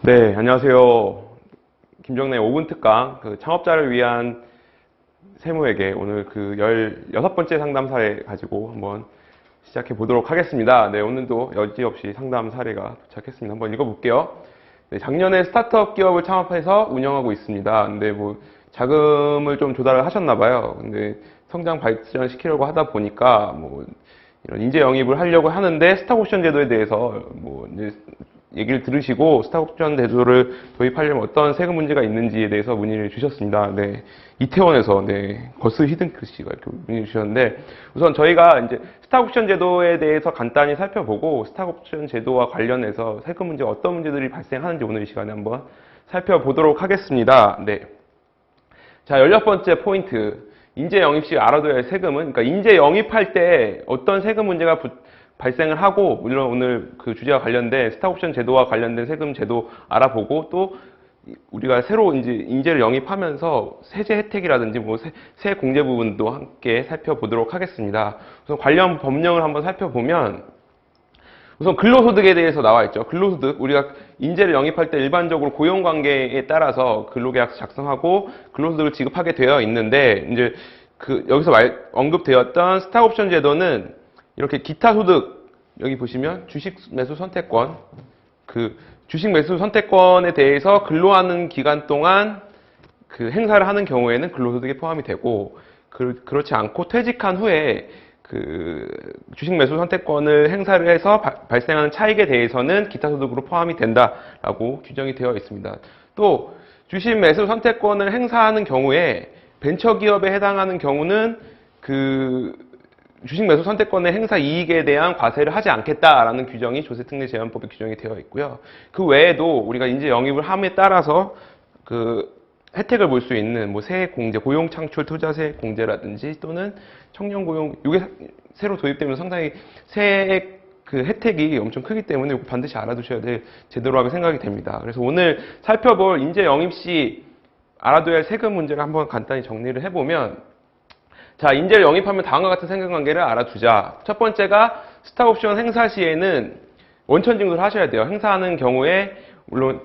네, 안녕하세요. 김정래 5분 특강, 창업자를 위한 세무회계, 오늘 16번째 상담 사례 가지고 한번 시작해 보도록 하겠습니다. 네, 오늘도 여지없이 상담 사례가 도착했습니다. 한번 읽어볼게요. 네, 작년에 스타트업 기업을 창업해서 운영하고 있습니다. 근데 자금을 좀 조달을 하셨나봐요. 근데 성장 발전 시키려고 하다 보니까 이런 인재 영입을 하려고 하는데 스탁옵션 제도에 대해서 이제 얘기를 들으시고 스탁옵션 제도를 도입하려면 어떤 세금 문제가 있는지에 대해서 문의를 주셨습니다. 네, 이태원에서 거스 히든크 씨가 이렇게 문의를 주셨는데, 우선 저희가 이제 스탁옵션 제도에 대해서 간단히 살펴보고 스탁옵션 제도와 관련해서 세금 문제 어떤 문제들이 발생하는지 오늘 이 시간에 한번 살펴보도록 하겠습니다. 네. 자, 16번째 포인트. 인재 영입 시 알아둬야 할 세금은, 그러니까 인재 영입할 때 어떤 세금 문제가 발생을 하고, 물론 오늘 그 주제와 관련된 스탁옵션 제도와 관련된 세금 제도 알아보고, 또 우리가 새로 이제 인재를 영입하면서 세제 혜택이라든지 세 공제 부분도 함께 살펴보도록 하겠습니다. 우선 관련 법령을 한번 살펴보면, 우선 근로소득에 대해서 나와 있죠. 근로소득, 우리가 인재를 영입할 때 일반적으로 고용관계에 따라서 근로계약서 작성하고 근로소득을 지급하게 되어 있는데, 이제 여기서 언급되었던 스탁옵션 제도는 이렇게 기타 소득, 여기 보시면 주식 매수 선택권, 주식 매수 선택권에 대해서 근로하는 기간 동안 행사를 하는 경우에는 근로소득에 포함이 되고, 그렇지 않고 퇴직한 후에 주식 매수 선택권을 행사를 해서 발생하는 차익에 대해서는 기타 소득으로 포함이 된다라고 규정이 되어 있습니다. 또 주식 매수 선택권을 행사하는 경우에 벤처기업에 해당하는 경우는 주식 매수 선택권의 행사 이익에 대한 과세를 하지 않겠다라는 규정이 조세특례제한법에 규정이 되어 있고요. 그 외에도 우리가 인재 영입을 함에 따라서 혜택을 볼 수 있는 세액 공제, 고용 창출 투자 세액 공제라든지 또는 청년 고용, 이게 새로 도입되면 상당히 세액 혜택이 엄청 크기 때문에 이거 반드시 알아두셔야 될 제도라고 생각이 됩니다. 그래서 오늘 살펴볼 인재 영입 시 알아둬야 할 세금 문제를 한번 간단히 정리를 해보면, 자, 인재를 영입하면 다음과 같은 세금관계를 알아두자. 첫 번째가 스탁옵션 행사 시에는 원천징수를 하셔야 돼요. 행사하는 경우에 물론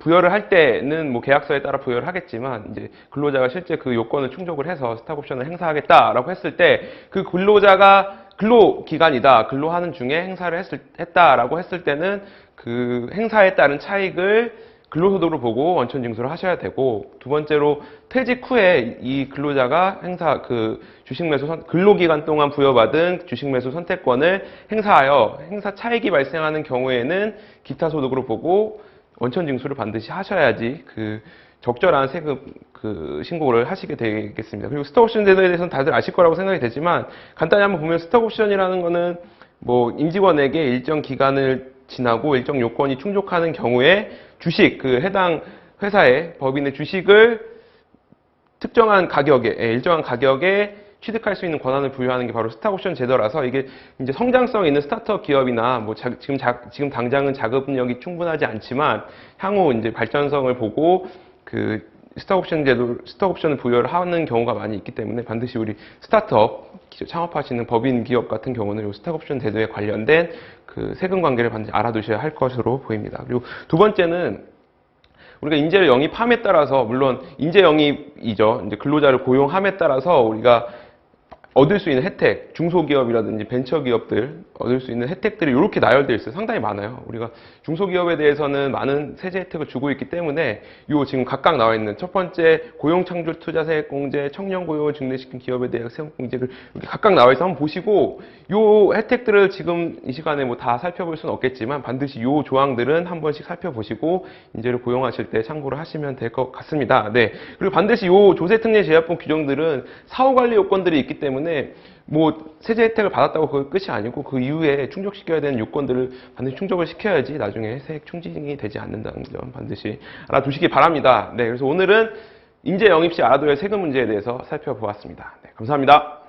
부여를 할 때는 계약서에 따라 부여를 하겠지만, 이제 근로자가 실제 그 요건을 충족을 해서 스탁옵션을 행사하겠다라고 했을 때 그 근로자가 근로기간이다, 근로하는 중에 행사를 했다라고 했을 때는 그 행사에 따른 차익을 근로소득으로 보고 원천징수를 하셔야 되고, 두 번째로 퇴직 후에 이 근로자가 근로기간 동안 부여받은 주식매수 선택권을 행사하여 행사 차익이 발생하는 경우에는 기타소득으로 보고 원천징수를 반드시 하셔야지 적절한 세금 신고를 하시게 되겠습니다. 그리고 스톡옵션 제도에 대해서는 다들 아실 거라고 생각이 되지만, 간단히 한번 보면 스톡옵션이라는 거는 임직원에게 일정 기간을 지나고 일정 요건이 충족하는 경우에 주식, 해당 회사의 법인의 주식을 특정한 가격에, 일정한 가격에 취득할 수 있는 권한을 부여하는 게 바로 스탁옵션 제도라서, 이게 이제 성장성 있는 스타트업 기업이나 지금 당장은 자금력이 충분하지 않지만 향후 이제 발전성을 보고 스탁옵션을 부여를 하는 경우가 많이 있기 때문에 반드시 우리 스타트업 창업하시는 법인 기업 같은 경우는 이 스탁옵션 제도에 관련된 세금 관계를 반드시 알아두셔야 할 것으로 보입니다. 그리고 두 번째는 우리가 인재를 영입함에 따라서, 물론 인재 영입이죠. 이제 근로자를 고용함에 따라서 우리가 얻을 수 있는 혜택, 중소기업이라든지 벤처기업들 얻을 수 있는 혜택들이 이렇게 나열되어 있어요. 상당히 많아요. 우리가 중소기업에 대해서는 많은 세제 혜택을 주고 있기 때문에 지금 각각 나와 있는 첫 번째 고용창출 투자세액 공제, 청년 고용을 증대시킨 기업에 대한 세금 공제를 이렇게 각각 나와 있어 한번 보시고, 이 혜택들을 지금 이 시간에 다 살펴볼 수는 없겠지만 반드시 이 조항들은 한 번씩 살펴보시고 인재를 고용하실 때 참고를 하시면 될 것 같습니다. 네. 그리고 반드시 이 조세특례제한법 규정들은 사후관리 요건들이 있기 때문에 세제 혜택을 받았다고 그게 끝이 아니고 그 이후에 충족시켜야 되는 요건들을 반드시 충족을 시켜야지 나중에 세액 충징이 되지 않는다는 점 반드시 알아두시기 바랍니다. 네, 그래서 오늘은 인재 영입 시 알아둬야 할 세금 문제에 대해서 살펴보았습니다. 네, 감사합니다.